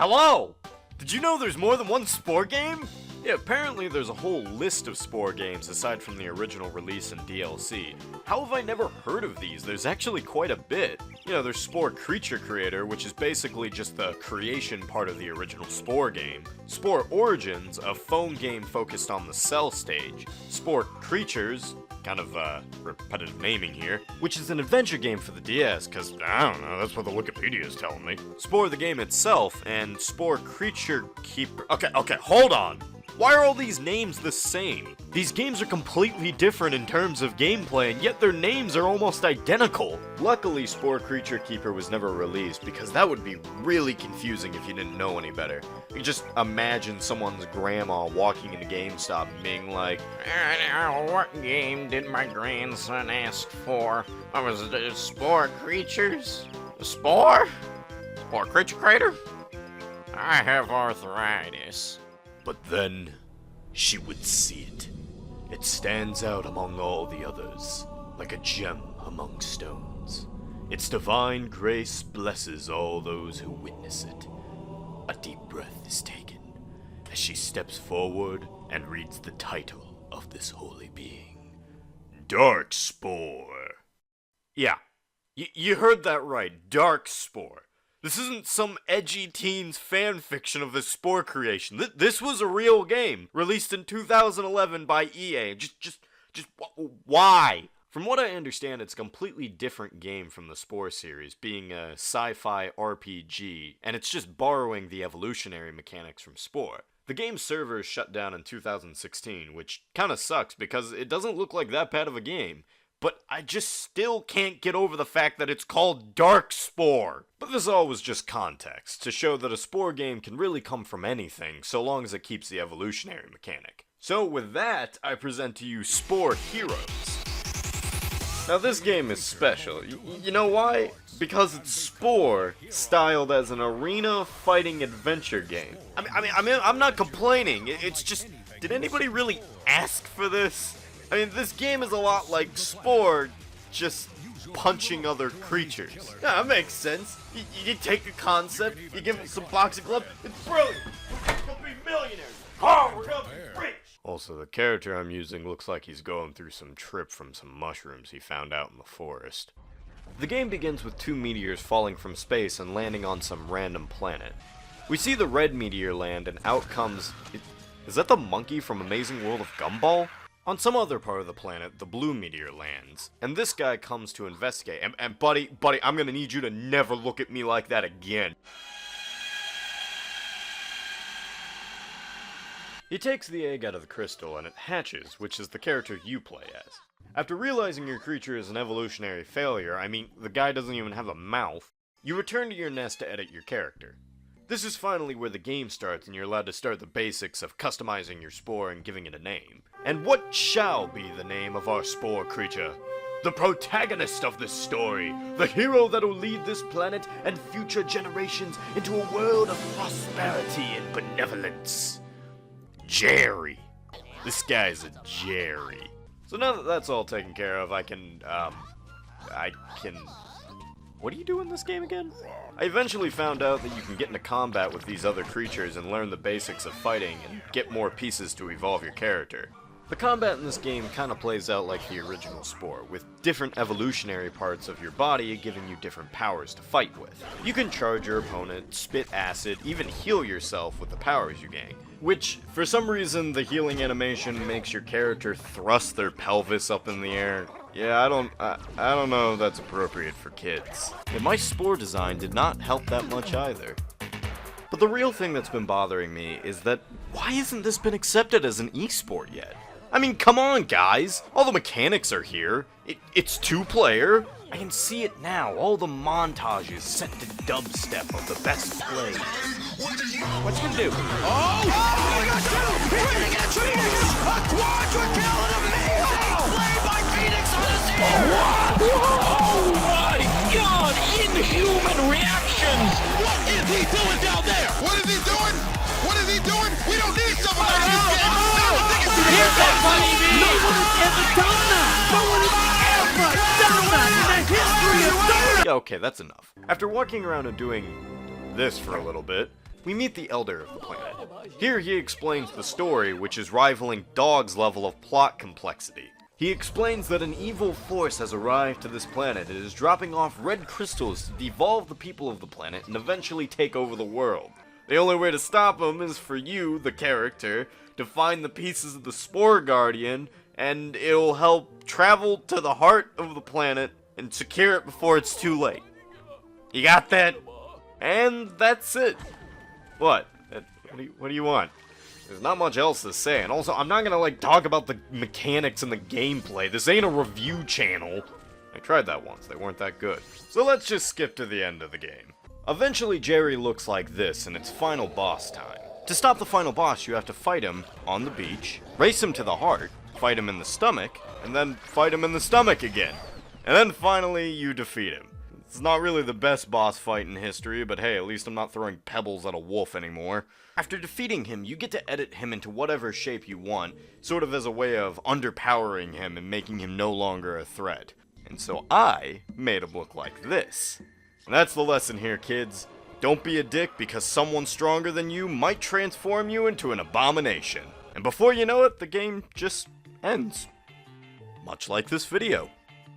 Hello! Did you know there's more than one Spore game? Yeah, apparently there's a whole list of Spore games aside from the original release and DLC. How have I never heard of these? There's actually quite a bit. You know, there's Spore Creature Creator, which is basically just the creation part of the original Spore game. Spore Origins, a phone game focused on the cell stage. Spore Creatures, kind of repetitive naming here, which is an adventure game for the DS, cause I don't know, that's what the Wikipedia is telling me. Spore the game itself, and Spore Creature Keeper. Okay, hold on. Why are all these names the same? These games are completely different in terms of gameplay, and yet their names are almost identical. Luckily, Spore Creature Keeper was never released, because that would be really confusing if you didn't know any better. You can just imagine someone's grandma walking into GameStop and being like, "What game did my grandson ask for? What was it, Spore Creatures? Spore? Spore Creature Creator? I have arthritis." But then, she would see it. It stands out among all the others, like a gem among stones. Its divine grace blesses all those who witness it. A deep breath is taken as she steps forward and reads the title of this holy being. Dark Spore. Yeah, you heard that right, Dark Spore. This isn't some edgy teens fan fiction of the Spore creation. This was a real game, released in 2011 by EA. Just why? From what I understand, it's a completely different game from the Spore series, being a sci-fi RPG, and it's just borrowing the evolutionary mechanics from Spore. The game's servers shut down in 2016, which kinda sucks because it doesn't look like that bad of a game. But I just still can't get over the fact that it's called Dark Spore. But this all was just context, to show that a Spore game can really come from anything, so long as it keeps the evolutionary mechanic. So with that, I present to you Spore Heroes. Now this game is special. You know why? Because it's Spore, styled as an arena fighting adventure game. I'm not complaining, it's just, did anybody really ask for this? I mean, this game is a lot like Spore, just punching other creatures. Yeah, that makes sense. You take a concept, you give it some boxing glove, it's brilliant! We're gonna be millionaires! Oh, we're gonna be rich! Also, the character I'm using looks like he's going through some trip from some mushrooms he found out in the forest. The game begins with two meteors falling from space and landing on some random planet. We see the red meteor land and out comes... Is that the monkey from Amazing World of Gumball? On some other part of the planet, the blue meteor lands, and this guy comes to investigate, and buddy, I'm gonna need you to never look at me like that again. He takes the egg out of the crystal, and it hatches, which is the character you play as. After realizing your creature is an evolutionary failure, I mean, the guy doesn't even have a mouth, you return to your nest to edit your character. This is finally where the game starts and you're allowed to start the basics of customizing your Spore and giving it a name. And what shall be the name of our Spore creature? The protagonist of this story, the hero that will lead this planet and future generations into a world of prosperity and benevolence. Jerry. This guy's a Jerry. So now that that's all taken care of, I can... What do you do in this game again? I eventually found out that you can get into combat with these other creatures and learn the basics of fighting and get more pieces to evolve your character. The combat in this game kinda plays out like the original Spore, with different evolutionary parts of your body giving you different powers to fight with. You can charge your opponent, spit acid, even heal yourself with the powers you gain. Which, for some reason, the healing animation makes your character thrust their pelvis up in the air. Yeah, I don't know if that's appropriate for kids. And my Spore design did not help that much either. But the real thing that's been bothering me is that, why hasn't this been accepted as an e-sport yet? I mean, come on, guys! All the mechanics are here. It's two-player. I can see it now, all the montages set to dubstep of the best plays. What's he gonna do? Oh! We got two! We're gonna get Phoenix! A quadra kill and amazing play by Phoenix on the scene! Oh my god! Inhuman reactions! What is he doing down there? What is he doing? What is he doing? We don't need someone like this game! Here's that funny man! No one has ever done that! No one has ever done that in the history of Dota! Okay, that's enough. After walking around and doing this for a little bit, we meet the elder of the planet. Here he explains the story, which is rivaling Dog's level of plot complexity. He explains that an evil force has arrived to this planet and is dropping off red crystals to devolve the people of the planet and eventually take over the world. The only way to stop him is for you, the character, to find the pieces of the Spore Guardian, and it'll help travel to the heart of the planet and secure it before it's too late. You got that? And that's it. What? What do you want? There's not much else to say, and also, I'm not gonna, talk about the mechanics and the gameplay. This ain't a review channel. I tried that once, they weren't that good. So let's just skip to the end of the game. Eventually, Jerry looks like this, and it's final boss time. To stop the final boss, you have to fight him on the beach, race him to the heart, fight him in the stomach, and then fight him in the stomach again. And then finally, you defeat him. It's not really the best boss fight in history, but hey, at least I'm not throwing pebbles at a wolf anymore. After defeating him, you get to edit him into whatever shape you want, sort of as a way of underpowering him and making him no longer a threat. And so I made him look like this. And that's the lesson here, kids. Don't be a dick because someone stronger than you might transform you into an abomination. And before you know it, the game just ends. Much like this video.